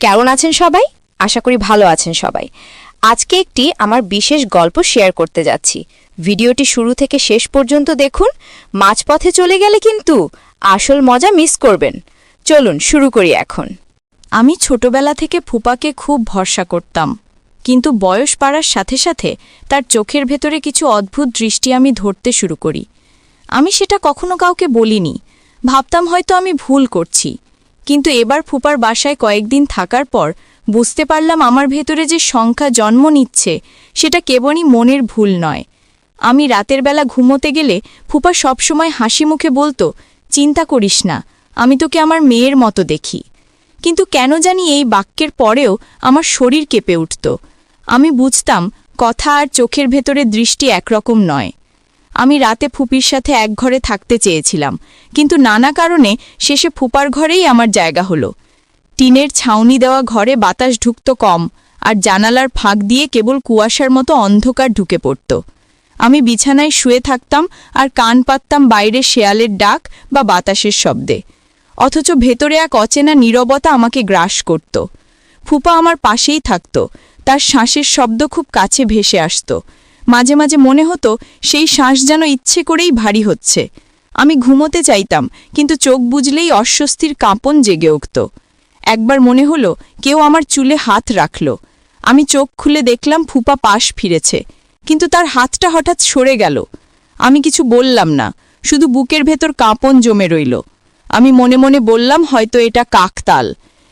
কেমন আছেন সবাই? আশা করি ভালো আছেন সবাই। আজকে একটি আমার বিশেষ গল্প শেয়ার করতে যাচ্ছি। ভিডিওটি শুরু থেকে শেষ পর্যন্ত দেখুন। মাঝপথে চলে গেলে কিন্তু আসল মজা মিস করবেন। চলুন শুরু করি এখন। আমি ছোটবেলা থেকে ফুপাকে খুব ভরসা করতাম, কিন্তু বয়স বাড়ার সাথে সাথে তার চোখের ভেতরে কিছু অদ্ভুত দৃষ্টি আমি ধরতে শুরু করি। আমি সেটা কখনো কাউকে বলিনি, ভাবতাম হয়তো আমি ভুল করছি। কিন্তু এবার ফুপার বাসায় কয়েকদিন থাকার পর বুঝতে পারলাম আমার ভেতরে যে সংখ্যা জন্ম নিচ্ছে সেটা কেবলই মনের ভুল নয়। আমি রাতের বেলা ঘুমোতে গেলে ফুপা সবসময় হাসি মুখে বলতো, চিন্তা করিস না, আমি তোকে আমার মেয়ের মতো দেখি। কিন্তু কেন জানি এই বাক্যের পরেও আমার শরীর কেঁপে উঠত। আমি বুঝতাম কথা আর চোখের ভেতরে দৃষ্টি একরকম নয়। আমি রাতে ফুপির সাথে এক ঘরে থাকতে চেয়েছিলাম, কিন্তু নানা কারণে শেষে ফুপার ঘরেই আমার জায়গা হলো। টিনের ছাউনি দেওয়া ঘরে বাতাস ঢুকত কম, আর জানালার ফাঁক দিয়ে কেবল কুয়াশার মতো অন্ধকার ঢুকে পড়ত। আমি বিছানায় শুয়ে থাকতাম আর কান পাততাম বাইরের শেয়ালের ডাক বা বাতাসের শব্দে। অথচ ভেতরে এক অচেনা নীরবতা আমাকে গ্রাস করত। ফুপা আমার পাশেই থাকত, তার শ্বাসের শব্দ খুব কাছে ভেসে আসত। মাঝে মাঝে মনে হতো সেই শ্বাস যেন ইচ্ছে করেই ভারী হচ্ছে। আমি ঘুমোতে চাইতাম, কিন্তু চোখ বুজলেই অস্বস্তির কাঁপন জেগে উঠত। একবার মনে হলো কেউ আমার চুলে হাত রাখল। আমি চোখ খুলে দেখলাম ফুপা পাশ ফিরেছে, কিন্তু তার হাতটা হঠাৎ সরে গেল। আমি কিছু বললাম না, শুধু বুকের ভেতর কাঁপন জমে রইল। আমি মনে মনে বললাম হয়তো এটা কাকতাল,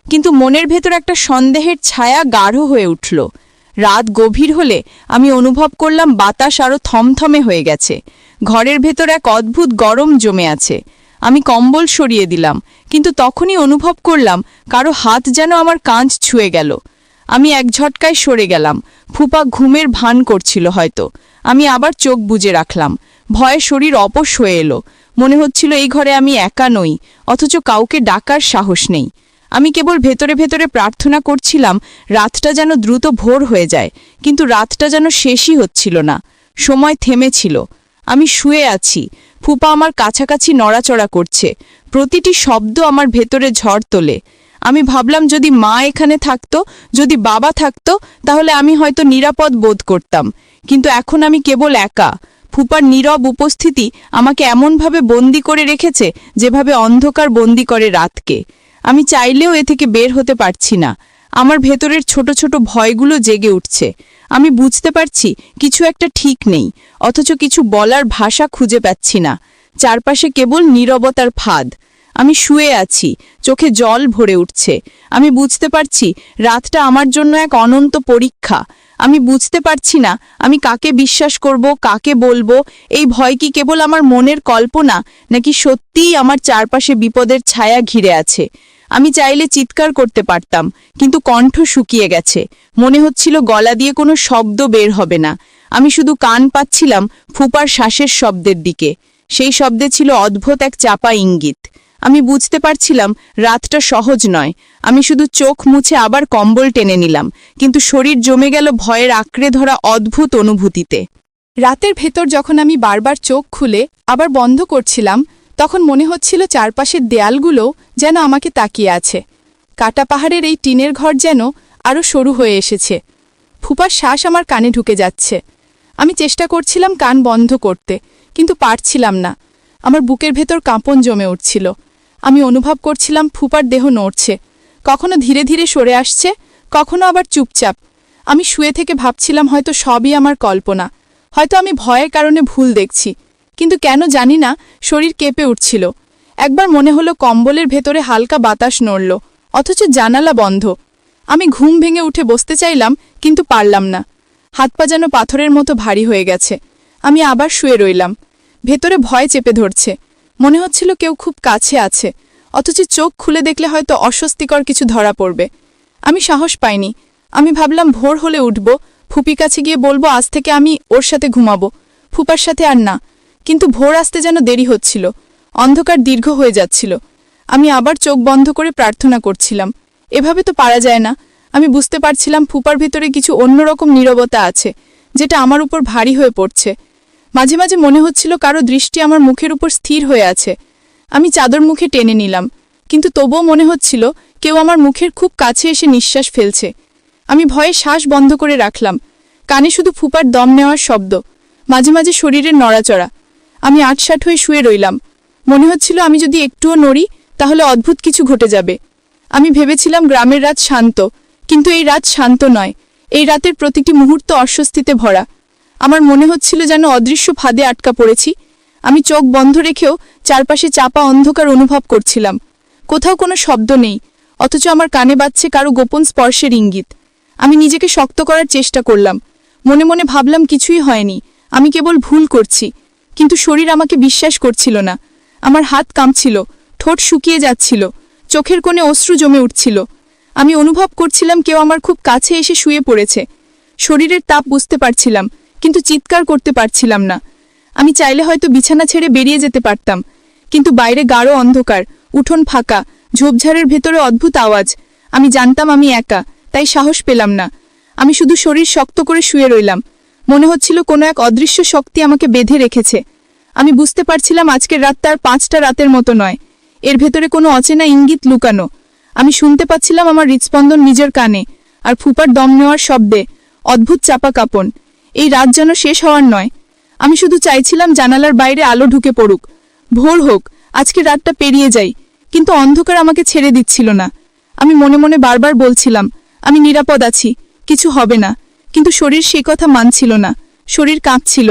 কিন্তু মনের ভেতর একটা সন্দেহের ছায়া গাঢ় হয়ে উঠল। রাত গভীর হলে আমি অনুভব করলাম বাতাস আরও থমথমে হয়ে গেছে। ঘরের ভেতর এক অদ্ভুত গরম জমে আছে। আমি কম্বল সরিয়ে দিলাম, কিন্তু তখনই অনুভব করলাম কারো হাত যেন আমার কাঁধ ছুঁয়ে গেল। আমি এক ঝটকায় সরে গেলাম। ফুপা ঘুমের ভান করছিল হয়তো। আমি আবার চোখ বুজে রাখলাম। ভয়ে শরীর অপস হয়ে এলো। মনে হচ্ছিল এই ঘরে আমি একা নই, অথচ কাউকে ডাকার সাহস নেই। আমি কেবল ভেতরে ভেতরে প্রার্থনা করছিলাম রাতটা যেন দ্রুত ভোর হয়ে যায়, কিন্তু রাতটা যেন শেষই হচ্ছিল না। সময় থেমেছিল। আমি শুয়ে আছি, ফুপা আমার কাছাকাছি নড়াচড়া করছে। প্রতিটি শব্দ আমার ভেতরে ঝড় তোলে। আমি ভাবলাম যদি মা এখানে থাকতো, যদি বাবা থাকতো, তাহলে আমি হয়তো নিরাপদ বোধ করতাম। কিন্তু এখন আমি কেবল একা। ফুপার নীরব উপস্থিতি আমাকে এমনভাবে বন্দি করে রেখেছে যেভাবে অন্ধকার বন্দি করে রাতকে। আমি চাইলেও এ থেকে বের হতে পারছি না। আমার ভেতরের ছোট ছোট ভয়গুলো জেগে উঠছে। আমি বুঝতে পারছি কিছু একটা ঠিক নেই, অথচ কিছু বলার ভাষা খুঁজে পাচ্ছি না। চারপাশে কেবল নীরবতার ফাঁদ। আমি শুয়ে আছি, চোখে জল ভরে উঠছে। আমি বুঝতে পারছি রাতটা আমার জন্য এক অনন্ত পরীক্ষা। আমি বুঝতে পারছি না আমি কাকে বিশ্বাস করব, কাকে বলবো। এই ভয় কি কেবল আমার মনের কল্পনা, নাকি সত্যিই আমার চারপাশে বিপদের ছায়া ঘিরে আছে? আমি চাইলে চিৎকার করতে পারতাম, কিন্তু কণ্ঠ শুকিয়ে গেছে। মনে হচ্ছিল গলা দিয়ে কোনো শব্দ বের হবে না। আমি শুধু কান পাচ্ছিলাম ফুপার শ্বাসের শব্দের দিকে। সেই শব্দে ছিল অদ্ভুত এক চাপা ইঙ্গিত। আমি বুঝতে পারছিলাম রাতটা সহজ নয়। আমি শুধু চোখ মুছে আবার কম্বল টেনে নিলাম, কিন্তু শরীর জমে গেল ভয়ের আঁকড়ে ধরা অদ্ভুত অনুভূতিতে। রাতের ভেতর যখন আমি বারবার চোখ খুলে আবার বন্ধ করছিলাম, তখন মনে হচ্ছিল চারপাশের দেয়ালগুলো যেন আমাকে তাকিয়ে আছে। কাটা পাহাড়ের এই টিনের ঘর যেন আরও সরু হয়ে এসেছে। ফুপার শ্বাস আমার কানে ঢুকে যাচ্ছে। আমি চেষ্টা করছিলাম কান বন্ধ করতে, কিন্তু পারছিলাম না। আমার বুকের ভেতর কাঁপন জমে উঠছিল। আমি অনুভব করছিলাম ফুপার দেহ নড়ছে, কখনো ধীরে ধীরে সরে আসছে, কখনো আবার চুপচাপ। আমি শুয়ে থেকে ভাবছিলাম হয়তো সবই আমার কল্পনা, হয়তো আমি ভয়ের কারণে ভুল দেখছি। কিন্তু কেন জানি না শরীর কেঁপে উঠছিল। একবার মনে হলো কম্বলের ভেতরে হালকা বাতাস নড়ল, অথচ জানালা বন্ধ। আমি ঘুম ভেঙে উঠে বসতে চাইলাম, কিন্তু পারলাম না। হাত পা যেন পাথরের মতো ভারী হয়ে গেছে। আমি আবার শুয়ে রইলাম। ভেতরে ভয় চেপে ধরছে। মনে হচ্ছিল কেউ খুব কাছে আছে, অথচ চোখ খুলে দেখলে হয়তো অস্বস্তিকর কিছু ধরা পড়বে। আমি সাহস পাইনি। আমি ভাবলাম ভোর হলে উঠব, ফুপির কাছে গিয়ে বলবো আজ থেকে আমি ওর সাথে ঘুমাবো, ফুপার সাথে আর না। কিন্তু ভোর আসতে যেন দেরি হচ্ছিল। অন্ধকার দীর্ঘ হয়ে যাচ্ছিল। আমি আবার চোখ বন্ধ করে প্রার্থনা করছিলাম। এভাবে তো পারা যায় না। আমি বুঝতে পারছিলাম ফুপার ভিতরে কিছু অন্যরকম নীরবতা আছে, যেটা আমার উপর ভারী হয়ে পড়ছে। মাঝে মাঝে মনে হচ্ছিল কারো দৃষ্টি আমার মুখের উপর স্থির হয়ে আছে। আমি চাদর মুখে টেনে নিলাম, কিন্তু তবুও মনে হচ্ছিল কেউ আমার মুখের খুব কাছে এসে নিঃশ্বাস ফেলছে। আমি ভয়ে শ্বাস বন্ধ করে রাখলাম। কানে শুধু ফুপার দম নেওয়ার শব্দ, মাঝে মাঝে শরীরের নড়াচড়া। আমি আটসাট হয়ে শুয়ে রইলাম। মনে হচ্ছিল আমি যদি একটুও নড়ি তাহলে অদ্ভুত কিছু ঘটে যাবে। আমি ভেবেছিলাম গ্রামের রাত শান্ত, কিন্তু এই রাত শান্ত নয়। এই রাতের প্রতিটি মুহূর্ত অস্বস্তিতে ভরা। আমার মনে হচ্ছিল যেন অদৃশ্য ফাঁদে আটকা পড়েছি। আমি চোখ বন্ধ রেখেও চারপাশে চাপা অন্ধকার অনুভব করছিলাম। কোথাও কোনো শব্দ নেই, অথচ আমার কানে বাজছে কারো গোপন স্পর্শের ইঙ্গিত। আমি নিজেকে শক্ত করার চেষ্টা করলাম। মনে মনে ভাবলাম কিছুই হয়নি, আমি কেবল ভুল করছি। কিন্তু শরীর আমাকে বিশ্বাস করছিল না। আমার হাত কাঁপছিল, ঠোঁট শুকিয়ে যাচ্ছিল, চোখের কোণে অশ্রু জমে উঠছিল। আমি অনুভব করছিলাম কেউ আমার খুব কাছে এসে শুয়ে পড়েছে। শরীরের তাপ বুঝতে পারছিলাম, কিন্তু চিৎকার করতে পারছিলাম না। আমি চাইলে হয়তো বিছানা ছেড়ে বেরিয়ে যেতে পারতাম, কিন্তু বাইরে গাঢ় অন্ধকার, উঠোন ফাঁকা, ঝোপঝাড়ের ভেতরে অদ্ভুত আওয়াজ। আমি জানতাম আমি একা, তাই সাহস পেলাম না। আমি শুধু শরীর শক্ত করে শুয়ে রইলাম। মনে হচ্ছিল কোনো এক অদৃশ্য শক্তি আমাকে বেঁধে রেখেছে। আমি বুঝতে পারছিলাম আজকের রাতটা আর 5টা রাতের মতো নয়। এর ভেতরে কোনো অচেনা ইঙ্গিত লুকানো। আমি শুনতে পাচ্ছিলাম আমার হৃৎস্পন্দন নিজের কানে, আর ফুপার দম নেওয়ার শব্দে অদ্ভুত চাপা কাঁপন। এই রাত যেন শেষ হওয়ার নয়। আমি শুধু চাইছিলাম জানালার বাইরে আলো ঢুকে পড়ুক, ভোর হোক, আজকের রাতটা পেরিয়ে যাই। কিন্তু অন্ধকার আমাকে ছেড়ে দিচ্ছিল না। আমি মনে মনে বারবার বলছিলাম, আমি নিরাপদ আছি, কিছু হবে না। কিন্তু শরীর সেই কথা মানছিল না। শরীর কাঁপছিল।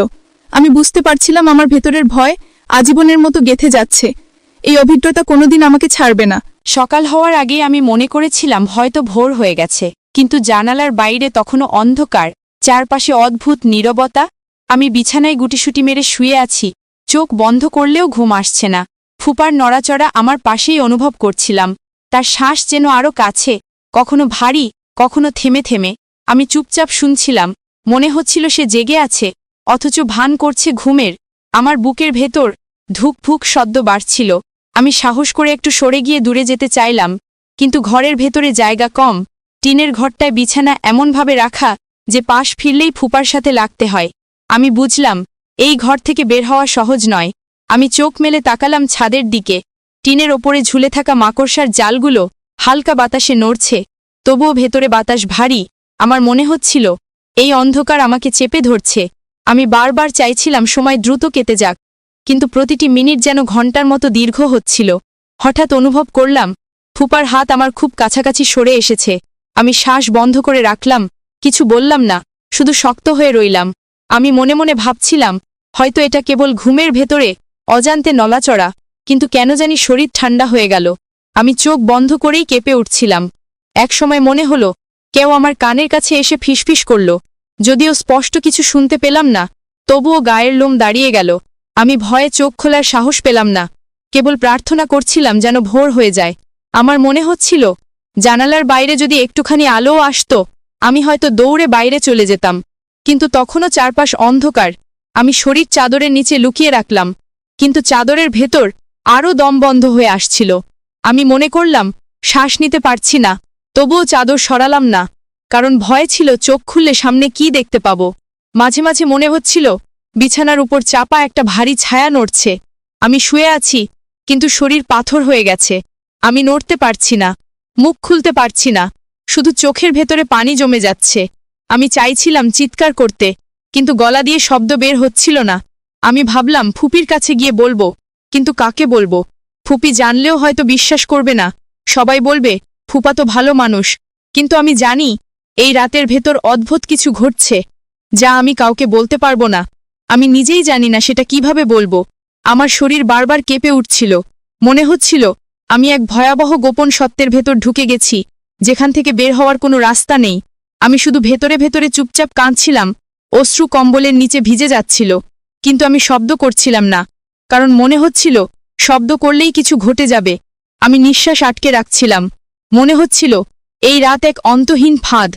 আমি বুঝতে পারছিলাম আমার ভেতরের ভয় আজীবনের মতো গেঁথে যাচ্ছে। এই অভিজ্ঞতা কোনোদিন আমাকে ছাড়বে না। সকাল হওয়ার আগেই আমি মনে করেছিলাম হয়তো ভোর হয়ে গেছে, কিন্তু জানালার বাইরে তখনও অন্ধকার, চারপাশে অদ্ভুত নীরবতা। আমি বিছানায় গুটিসুটি মেরে শুয়ে আছি, চোখ বন্ধ করলেও ঘুম আসছে না। ফুপার নড়াচড়া আমার পাশেই অনুভব করছিলাম। তার শ্বাস যেন আরও কাছে, কখনো ভারী, কখনো থেমে থেমে। আমি চুপচাপ শুনছিলাম। মনে হচ্ছিল সে জেগে আছে, অথচ ভান করছে ঘুমের। আমার বুকের ভেতর ধুকফুক শব্দ বাড়ছিল। আমি সাহস করে একটু সরে গিয়ে দূরে যেতে চাইলাম, কিন্তু ঘরের ভেতরে জায়গা কম। টিনের ঘরটায় বিছানা এমনভাবে রাখা যে পাশ ফিরলেই ফুপার সাথে লাগতে হয়। আমি বুঝলাম এই ঘর থেকে বের হওয়া সহজ নয়। আমি চোখ মেলে তাকালাম ছাদের দিকে। টিনের ওপরে ঝুলে থাকা মাকড়সার জালগুলো হালকা বাতাসে নড়ছে, তবুও ভেতরে বাতাস ভারী। আমার মনে হচ্ছিল এই অন্ধকার আমাকে চেপে ধরছে। আমি বারবার চাইছিলাম সময় দ্রুত কেটে যাক, কিন্তু প্রতিটি মিনিট যেন ঘন্টার মতো দীর্ঘ হচ্ছিল। হঠাৎ অনুভব করলাম ফুপার হাত আমার খুব কাছাকাছি সরে এসেছে। আমি শ্বাস বন্ধ করে রাখলাম, কিছু বললাম না, শুধু শক্ত হয়ে রইলাম। আমি মনে মনে ভাবছিলাম হয়তো এটা কেবল ঘুমের ভেতরে অজান্তে নলাচড়া, কিন্তু কেন জানি শরীর ঠান্ডা হয়ে গেল। আমি চোখ বন্ধ করেই কেঁপে উঠছিলাম। একসময় মনে হলো কেউ আমার কানের কাছে এসে ফিসফিস করল। যদিও স্পষ্ট কিছু শুনতে পেলাম না, তবুও গায়ের লোম দাঁড়িয়ে গেল। আমি ভয়ে চোখ খোলার সাহস পেলাম না, কেবল প্রার্থনা করছিলাম যেন ভোর হয়ে যায়। আমার মনে হচ্ছিল জানালার বাইরে যদি একটুখানি আলোও আসতো, আমি হয়তো দৌড়ে বাইরে চলে যেতাম। কিন্তু তখনও চারপাশ অন্ধকার। আমি শরীর চাদরের নিচে লুকিয়ে রাখলাম, কিন্তু চাদরের ভেতর আরও দম বন্ধ হয়ে আসছিল। আমি মনে করলাম শ্বাস নিতে পারছি না, তবুও চাদর সরালাম না, কারণ ভয় ছিল চোখ খুললে সামনে কি দেখতে পাব। মাঝে মাঝে মনে হচ্ছিল বিছানার উপর চাপা একটা ভারী ছায়া নড়ছে। আমি শুয়ে আছি, কিন্তু শরীর পাথর হয়ে গেছে। আমি নড়তে পারছি না, মুখ খুলতে পারছি না, শুধু চোখের ভেতরে পানি জমে যাচ্ছে। আমি চাইছিলাম চিৎকার করতে, কিন্তু গলা দিয়ে শব্দ বের হচ্ছিল না। আমি ভাবলাম ফুপির কাছে গিয়ে বলবো, কিন্তু কাকে বলবো? ফুপি জানলেও হয়তো বিশ্বাস করবে না। সবাই বলবে ফুপা তো ভালো মানুষ। কিন্তু আমি জানি এই রাতের ভেতর অদ্ভুত কিছু ঘটছে, যা আমি কাউকে বলতে পারবো না। আমি নিজেই জানি না সেটা কিভাবে বলবো। আমার শরীর বারবার কেঁপে উঠছিল। মনে হচ্ছিল আমি এক ভয়াবহ গোপন সত্যের ভেতর ঢুকে গেছি, যেখান থেকে বের হওয়ার কোনো রাস্তা নেই। আমি শুধু ভেতরে ভেতরে চুপচাপ কাঁদছিলাম। অশ্রু কম্বলের নিচে ভিজে যাচ্ছিল, কিন্তু আমি শব্দ করছিলাম না, কারণ মনে হচ্ছিল শব্দ করলেই কিছু ঘটে যাবে। আমি নিঃশ্বাস আটকে রাখছিলাম। মনে হচ্ছিল এই রাত এক অন্তহীন ফাঁদ।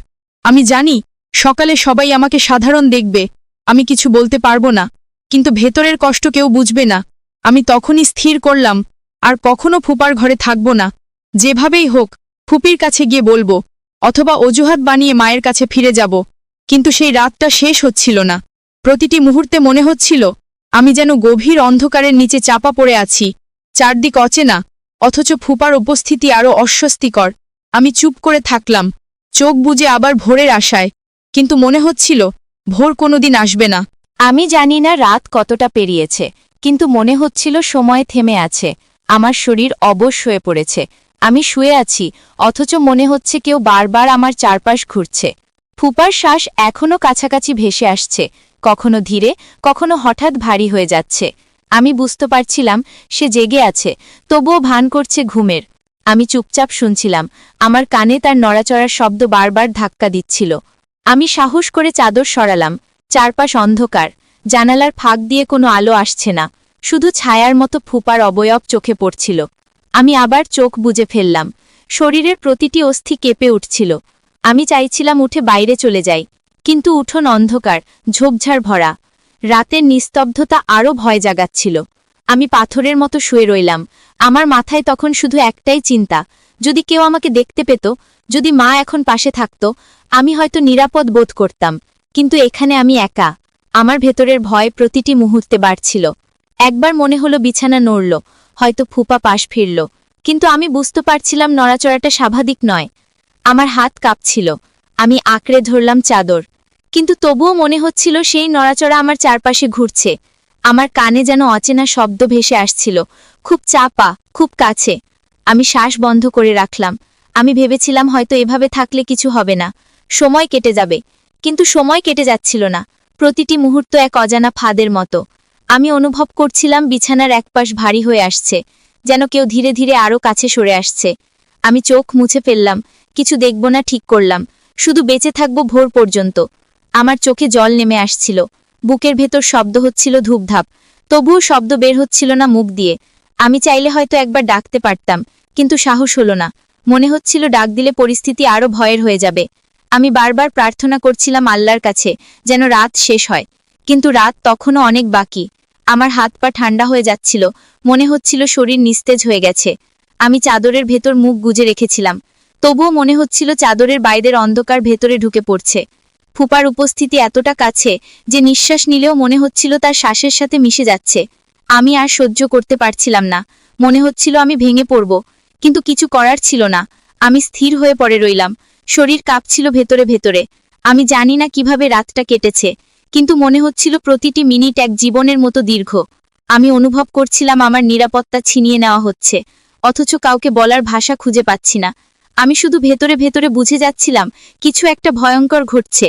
আমি জানি সকালে সবাই আমাকে সাধারণ দেখবে, আমি কিছু বলতে পারবো না, কিন্তু ভেতরের কষ্ট কেউ বুঝবে না। আমি তখনই স্থির করলাম আর কখনো ফুপার ঘরে থাকব না। যেভাবেই হোক ফুপির কাছে গিয়ে বলবো, অথবা অজুহাত বানিয়ে মায়ের কাছে ফিরে যাব। কিন্তু সেই রাতটা শেষ হচ্ছিল না। প্রতিটি মুহূর্তে মনে হচ্ছিল আমি যেন গভীর অন্ধকারের নিচে চাপা পড়ে আছি। চারদিক অচেনা, অথচ ফুপার উপস্থিতি আরও অস্বস্তিকর। আমি চুপ করে থাকলাম, চোখ বুজে আবার ভোরের আশায়, কিন্তু মনে হচ্ছিল ভোর কোনোদিন আসবে না। আমি জানি না রাত কতটা পেরিয়েছে, কিন্তু মনে হচ্ছিল সময় থেমে আছে। আমার শরীর অবশ হয়ে পড়েছে। আমি শুয়ে আছি, অথচ মনে হচ্ছে কেউ বারবার আমার চারপাশ ঘুরছে। ফুপার শ্বাস এখনও কাছাকাছি ভেসে আসছে, কখনো ধীরে, কখনো হঠাৎ ভারী হয়ে যাচ্ছে। আমি বুঝতে পারছিলাম সে জেগে আছে, তবুও ভান করছে ঘুমের। আমি চুপচাপ শুনছিলাম, আমার কানে তার নড়াচড়ার শব্দ বারবার ধাক্কা দিচ্ছিল। আমি সাহস করে চাদর সরালাম। চারপাশ অন্ধকার, জানালার ফাঁক দিয়ে কোনো আলো আসছে না, শুধু ছায়ার মতো ফুপার অবয়ব চোখে পড়ছিল। আমি আবার চোখ বুজে ফেললাম। শরীরের প্রতিটি অস্থি কেঁপে উঠছিল। আমি চাইছিলাম উঠে বাইরে চলে যাই, কিন্তু উঠোন অন্ধকার, ঝোপঝাড় ভরা। রাতের নিস্তব্ধতা আরও ভয় জাগাচ্ছিল। আমি পাথরের মতো শুয়ে রইলাম। আমার মাথায় তখন শুধু একটাই চিন্তা, যদি কেউ আমাকে দেখতে পেত, যদি মা এখন পাশে থাকত, আমি হয়তো নিরাপদ বোধ করতাম। কিন্তু এখানে আমি একা। আমার ভেতরের ভয় প্রতিটি মুহূর্তে বাড়ছিল। একবার মনে হলো বিছানা নড়ল, হয়তো ফুপা পাশ ফিরল, কিন্তু আমি বুঝতে পারছিলাম নড়াচড়াটা স্বাভাবিক নয়। আমার হাত কাঁপছিল। আমি আঁকড়ে ধরলাম চাদর, কিন্তু তবুও মনে হচ্ছিল সেই নড়াচড়া আমার চারপাশে ঘুরছে। আমার কানে যেন অচেনা শব্দ ভেসে আসছিল, খুব চাপা, খুব কাছে। আমি শ্বাস বন্ধ করে রাখলাম। আমি ভেবেছিলাম হয়তো এভাবে থাকলে কিছু হবে না, সময় কেটে যাবে। কিন্তু সময় কেটে যাচ্ছিল না, প্রতিটি মুহূর্ত এক অজানা ফাঁদের মতো। আমি অনুভব করছিলাম বিছানার একপাশ ভারী হয়ে আসছে, যেন কেউ ধীরে ধীরে আরও কাছে সরে আসছে। আমি চোখ মুছে ফেললাম, কিছু দেখব না ঠিক করলাম, শুধু বেঁচে থাকব ভোর পর্যন্ত। আমার চোখে জল নেমে আসছিল, বুকের ভেতর শব্দ হচ্ছিল ধূপধাপ, তবুও শব্দ বের হচ্ছিল না মুখ দিয়ে। আমি চাইলে হয়তো একবার ডাকতে পারতাম, কিন্তু সাহস হলো না। মনে হচ্ছিল ডাক দিলে পরিস্থিতি আরও ভয়ের হয়ে যাবে। আমি বারবার প্রার্থনা করছিলাম আল্লাহর কাছে যেন রাত শেষ হয়, কিন্তু রাত তখনও অনেক বাকি। আমার হাত পা ঠান্ডা হয়ে যাচ্ছিল, মনে হচ্ছিল শরীর নিস্তেজ হয়ে গেছে। আমি চাদরের ভেতর মুখ গুজে রেখেছিলাম, তবুও মনে হচ্ছিল চাদরের বাইরের অন্ধকার ভেতরে ঢুকে পড়ছে। ফুপার উপস্থিতি এতটা কাছে যে নিঃশ্বাস নিলেও মনে হচ্ছিল তার শ্বাসের সাথে মিশে যাচ্ছে। আমি আর সহ্য করতে পারছিলাম না, মনে হচ্ছিল আমি ভেঙে পড়ব, কিন্তু কিছু করার ছিল না। আমি স্থির হয়ে পড়ে রইলাম, শরীর কাঁপছিল ভেতরে ভেতরে। আমি জানি না কিভাবে রাতটা কেটেছে, কিন্তু মনে হচ্ছিল প্রতিটি মিনিট এক জীবনের মতো দীর্ঘ। আমি অনুভব করছিলাম আমার নিরাপত্তা ছিনিয়ে নেওয়া হচ্ছে, অথচ কাউকে বলার ভাষা খুঁজে পাচ্ছি না। আমি শুধু ভেতরে ভেতরে বুঝে যাচ্ছিলাম কিছু একটা ভয়ঙ্কর ঘটছে।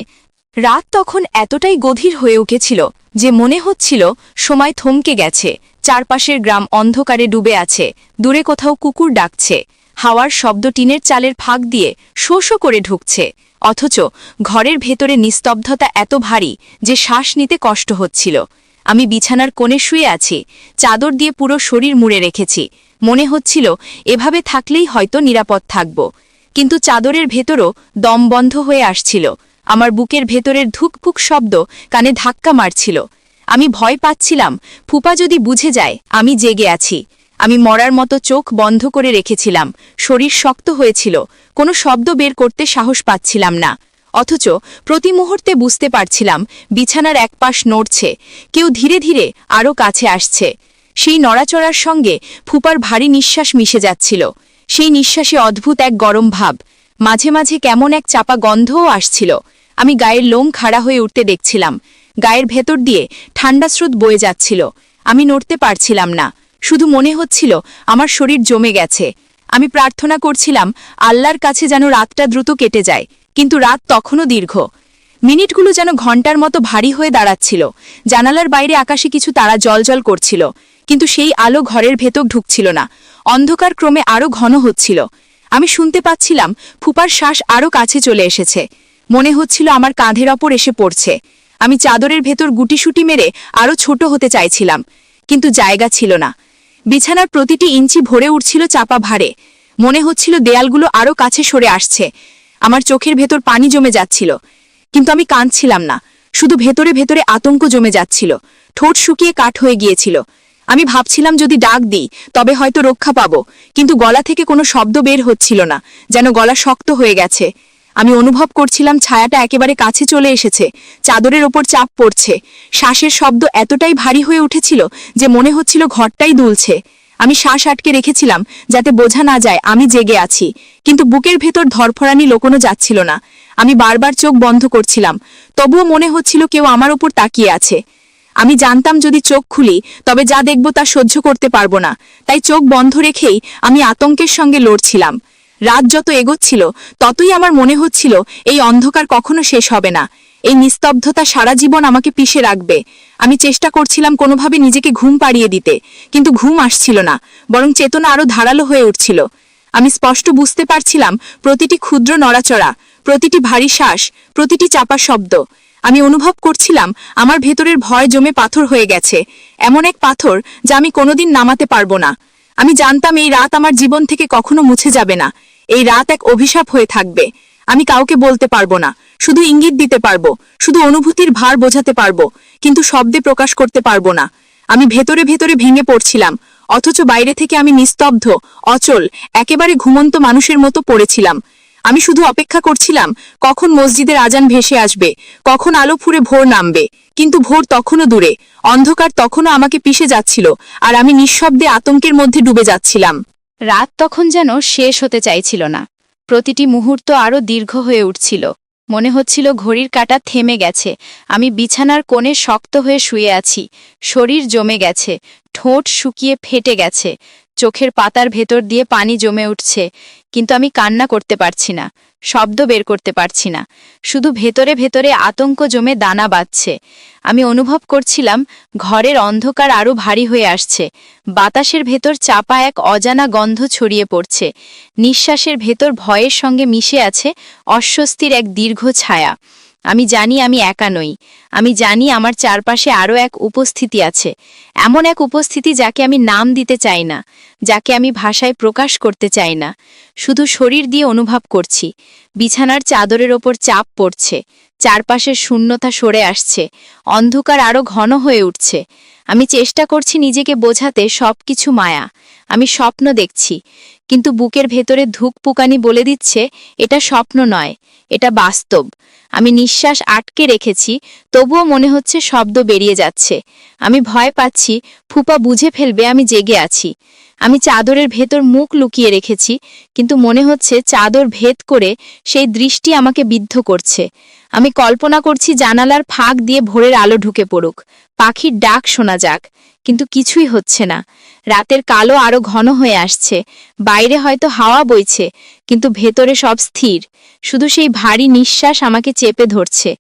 রাত তখন এতটাই গভীর হয়ে উঠেছিল যে মনে হচ্ছিল সময় থমকে গেছে। চারপাশের গ্রাম অন্ধকারে ডুবে আছে, দূরে কোথাও কুকুর ডাকছে, হাওয়ার শব্দ টিনের চালের ফাঁক দিয়ে শো শো করে ঢুকছে। অথচ ঘরের ভেতরে নিস্তব্ধতা এত ভারী যে শ্বাস নিতে কষ্ট হচ্ছিল। আমি বিছানার কোণে শুয়ে আছি, চাদর দিয়ে পুরো শরীর মুড়ে রেখেছি। মনে হচ্ছিল এভাবে থাকলেই হয়তো নিরাপদ থাকব, কিন্তু চাদরের ভেতরও দম বন্ধ হয়ে আসছিল। আমার বুকের ভেতরের ধুকপুক শব্দ কানে ধাক্কা মারছিল। আমি ভয় পাচ্ছিলাম ফুপা যদি বুঝে যায় আমি জেগে আছি। আমি মরার মতো চোখ বন্ধ করে রেখেছিলাম, শরীর শক্ত হয়েছিল, কোনো শব্দ বের করতে সাহস পাচ্ছিলাম না। অথচ প্রতি মুহূর্তে বুঝতে পারছিলাম বিছানার একপাশ নড়ছে, কেউ ধীরে ধীরে আরও কাছে আসছে। সেই নড়াচড়ার সঙ্গে ফুপার ভারী নিঃশ্বাস মিশে যাচ্ছিল। সেই নিঃশ্বাসে অদ্ভুত এক গরম ভাব, মাঝে মাঝে কেমন এক চাপা গন্ধও আসছিল। আমি গায়ের লোম খাড়া হয়ে উঠতে দেখছিলাম, গায়ের ভেতর দিয়ে ঠান্ডা স্রোত বয়ে যাচ্ছিল। আমি নড়তে পারছিলাম না, শুধু মনে হচ্ছিল আমার শরীর জমে গেছে। আমি প্রার্থনা করছিলাম আল্লাহর কাছে যেন রাতটা দ্রুত কেটে যায়, কিন্তু রাত তখনও দীর্ঘ। মিনিটগুলো যেন ঘণ্টার মতো ভারী হয়ে দাঁড়াচ্ছিল। জানালার বাইরে আকাশে কিছু তারা জলজল করছিল, কিন্তু সেই আলো ঘরের ভেতর ঢুকছিল না। অন্ধকার ক্রমে আরও ঘন হচ্ছিল। আমি শুনতে পাচ্ছিলাম ফুপার শ্বাস আরও কাছে চলে এসেছে। মনে হচ্ছিল আমার কাঁধের ওপর এসে পড়ছে। আমি চাদরের ভেতর গুটিসুটি মেরে আরও ছোট হতে চাইছিলাম, কিন্তু জায়গা ছিল না। বিছানার প্রতিটি ইঞ্চি ভরে উঠছিল চাপা ভারে। মনে হচ্ছিল দেয়ালগুলো আরও কাছে সরে আসছে। আমার চোখের ভেতর পানি জমে যাচ্ছিল, কিন্তু আমি কাঁদছিলাম না, শুধু ভেতরে ভেতরে আতঙ্ক জমে যাচ্ছিল। ঠোঁট শুকিয়ে কাঠ হয়ে গিয়েছিল। আমি ভাবছিলাম যদি ডাক দিই তবে হয়তো রক্ষা পাবো, কিন্তু গলা থেকে কোনো শব্দ বের হচ্ছিল না, যেন গলা শক্ত হয়ে গেছে। আমি অনুভব করছিলাম ছায়াটা একেবারে কাছে চলে এসেছে, চাদরের ওপর চাপ পড়ছে। শ্বাসের শব্দ এতটাই ভারী হয়ে উঠেছিল যে মনে হচ্ছিল ঘরটাই দুলছে। আমি শ্বাস আটকে রেখেছিলাম যাতে বোঝা না যায় আমি জেগে আছি, কিন্তু বুকের ভেতর ধরফরানি লোকোনো যাচ্ছিল না। আমি বারবার চোখ বন্ধ করছিলাম, তবুও মনে হচ্ছিল কেউ আমার উপর তাকিয়ে আছে। আমি জানতাম যদি চোখ খুলি তবে যা দেখব তা সহ্য করতে পারবো না, তাই চোখ বন্ধ রেখেই আমি আতঙ্কের সঙ্গে লড়ছিলাম। রাত যত এগোচ্ছিল ততই আমার মনে হচ্ছিল এই অন্ধকার কখনো শেষ হবে না, এই নিস্তব্ধতা সারা জীবন আমাকে পিষে রাখবে। আমি চেষ্টা করছিলাম কোনোভাবে নিজেকে ঘুম পাড়িয়ে দিতে, কিন্তু ঘুম আসছিল না, বরং চেতনা আরো ধারালো হয়ে উঠছিল। আমি স্পষ্ট বুঝতে পারছিলাম প্রতিটি ক্ষুদ্র নড়াচড়া, প্রতিটি ভারী শ্বাস, প্রতিটি চাপা শব্দ। আমি অনুভব করছিলাম আমার ভেতরের ভয় জমে পাথর হয়ে গেছে, এমন এক পাথর যা আমি কোনোদিন নামাতে পারবো না। আমি জানতাম এই রাত আমার জীবন থেকে কখনো মুছে যাবে না, এই রাত এক অভিশাপ হয়ে থাকবে। আমি কাউকে বলতে পারবো না, শুধু ইঙ্গিত দিতে পারবো, শুধু অনুভূতির ভার বোঝাতে পারবো, কিন্তু শব্দে প্রকাশ করতে পারবো না। আমি ভেতরে ভেতরে ভেঙে পড়ছিলাম, অথচ বাইরে থেকে আমি নিস্তব্ধ, অচল, একেবারে ঘুমন্ত মানুষের মতো পড়েছিলাম। আমি শুধু অপেক্ষা করছিলাম কখন মসজিদের আজান ভেসে আসবে, কখন আলো ফুরে ভোর নামবে। কিন্তু ভোর তখনও দূরে, অন্ধকার তখনও আমাকে পিষে যাচ্ছিল, আর আমি নিঃশব্দে আতঙ্কের মধ্যে ডুবে যাচ্ছিলাম। রাত তখন যেন শেষ হতে চাইছিল না, প্রতিটি মুহূর্ত আরও দীর্ঘ হয়ে উঠছিল। মনে হচ্ছিল ঘড়ির কাঁটা থেমে গেছে। আমি বিছানার কোণে শক্ত হয়ে শুয়ে আছি, শরীর জমে গেছে, ঠোঁট শুকিয়ে ফেটে গেছে, চোখের পাতার ভেতর দিয়ে পানি জমে উঠছে, কিন্তু আমি কান্না করতে পারছি না, শব্দ বের করতে পারছি না। শুধু ভেতরে ভেতরে আতঙ্ক জমে দানা বাঁধছে। আমি অনুভব করছিলাম ঘরের অন্ধকার আরও ভারী হয়ে আসছে, বাতাসের ভেতর চাপা এক অজানা গন্ধ ছড়িয়ে পড়ছে, নিঃশ্বাসের ভেতর ভয়ের সঙ্গে মিশে আছে অস্বস্তির এক দীর্ঘ ছায়া। আমি জানি আমি একা নই, আমি জানি আমার চারপাশে আরও এক উপস্থিতি আছে, এমন এক উপস্থিতি যাকে আমি নাম দিতে চাই না, যাকে আমি ভাষায় প্রকাশ করতে চাই না, শুধু শরীর দিয়ে অনুভব করছি। বিছানার চাদরের ওপর চাপ পড়ছে, চারপাশের শূন্যতা সরে আসছে, অন্ধকার আরও ঘন হয়ে উঠছে। আমি চেষ্টা করছি নিজেকে বোঝাতে সবকিছু মায়া, আমি স্বপ্ন দেখছি, কিন্তু বুকের ভেতরে ধুকপুকানি বলে দিচ্ছে এটা স্বপ্ন নয়, এটা বাস্তব। আমি নিঃশ্বাস আটকে রেখেছি, তবুও মনে হচ্ছে শব্দ বেরিয়ে যাচ্ছে। আমি ভয় পাচ্ছি ফুপা বুঝে ফেলবে আমি জেগে আছি। আমি চাদরের ভেতর মুখ লুকিয়ে রেখেছি, কিন্তু মনে হচ্ছে চাদর ভেদ করে সেই দৃষ্টি আমাকে বিদ্ধ করছে। আমি কল্পনা করছি জানালার ফাঁক দিয়ে ভোরের আলো ঢুকে পড়ুক, পাখির ডাক শোনা যাক, কিন্তু কিছুই হচ্ছে না। রাতের কালো আরো ঘন হয়ে আসছে, বাইরে হয়তো হাওয়া বইছে, কিন্তু ভেতরে সব স্থির, শুধু সেই ভারী নিঃশ্বাস আমাকে চেপে ধরছে।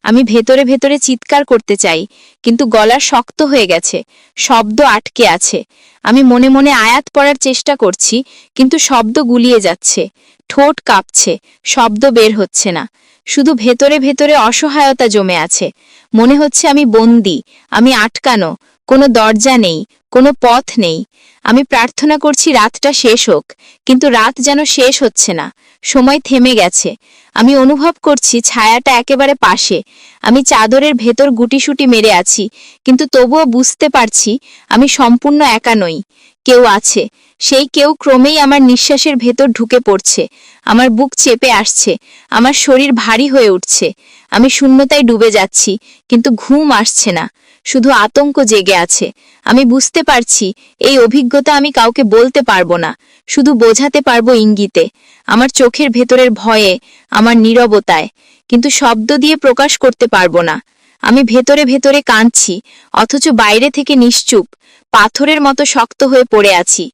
আমি ভেতরে ভেতরে চিৎকার করতে চাই, কিন্তু গলা শক্ত হয়ে গেছে, শব্দ আটকে আছে। আমি মনে মনে আয়াত পড়ার চেষ্টা করছি, কিন্তু শব্দ গুলিয়ে যাচ্ছে, ঠোঁট কাঁপছে, শব্দ বের হচ্ছে না। শুধু ভেতরে ভেতরে অসহায়তা জমে আছে। মনে হচ্ছে আমি বন্দী, আমি আটকানো, কোনো দরজা নেই, কোনো পথ নেই। আমি প্রার্থনা করছি রাতটা শেষ হোক, কিন্তু রাত যেন শেষ হচ্ছে না, সময় থেমে গেছে। আমি অনুভব করছি ছায়াটা একেবারে পাশে। আমি চাদরের ভেতর গুটিসুটি মেরে আছি, কিন্তু তবুও বুঝতে পারছি আমি সম্পূর্ণ একা নই। কেউ আছে, সেই কেউ ক্রমেই আমার নিঃশ্বাসের ভেতর ঢুকে পড়ছে, আমার বুক চেপে আসছে, আমার শরীর ভারী হয়ে উঠছে। আমি শূন্যতায় ডুবে যাচ্ছি, কিন্তু ঘুম আসছে না, শুধু আতঙ্ক জেগে আছে। আমি বুঝতে পারছি এই অভিজ্ঞতা আমি কাউকে বলতে পারবো না, শুধু বোঝাতে পারবো ইঙ্গিতে, আমার চোখের ভেতরের ভয়ে, আমার নীরবতায়, কিন্তু শব্দ দিয়ে প্রকাশ করতে পারবো না। আমি ভেতরে ভেতরে কাঁদছি, অথচ বাইরে থেকে নিশ্চুপ, পাথরের মতো শক্ত হয়ে পড়ে আছি।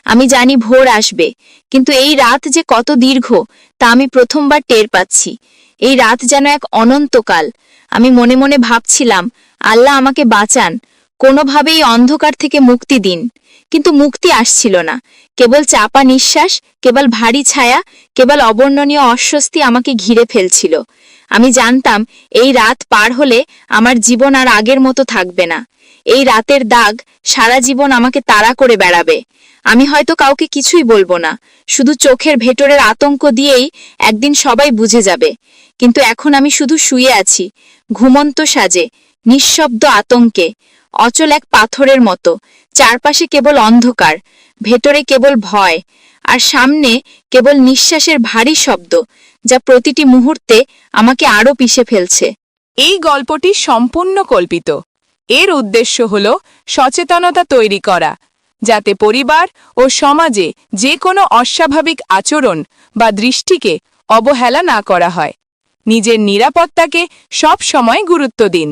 আমি জানি ভোর আসবে, কিন্তু এই রাত যে কত দীর্ঘ তা আমি প্রথমবার টের পাচ্ছি। এই রাত যেন এক অনন্তকাল। আমি মনে মনে ভাবছিলাম, আল্লাহ আমাকে বাঁচান, কোনোভাবেই অন্ধকার থেকে মুক্তি দিন। কিন্তু মুক্তি আসছিল না, কেবল চাপা নিঃশ্বাস, কেবল ভারী ছায়া, কেবল অবর্ণনীয় অস্বস্তি আমাকে ঘিরে ফেলছিল। আমি জানতাম এই রাত পার হলে আমার জীবন আর আগের মতো থাকবে না। এই রাতের দাগ সারা জীবন আমাকে তাড়া করে বেড়াবে। আমি হয়তো কাউকে কিছুই বলবো না, শুধু চোখের ভেতরের আতঙ্ক দিয়েই একদিন সবাই বুঝে যাবে। কিন্তু এখন আমি শুধু শুয়ে আছি, ঘুমন্ত সাজে, নিঃশব্দ আতঙ্কে, অচল এক পাথরের মতো। চারপাশে কেবল অন্ধকার, ভেতরে কেবল ভয়, আর সামনে কেবল নিঃশ্বাসের ভারী শব্দ, যা প্রতিটি মুহূর্তে আমাকে আরো পিষে ফেলছে। এই গল্পটি সম্পূর্ণ কল্পিত। এর উদ্দেশ্য হল সচেতনতা তৈরি করা, যাতে পরিবার ও সমাজে যে কোনো অস্বাভাবিক আচরণ বা দৃষ্টিকে অবহেলা না করা হয়। নিজের নিরাপত্তাকে সব সময় গুরুত্ব দিন।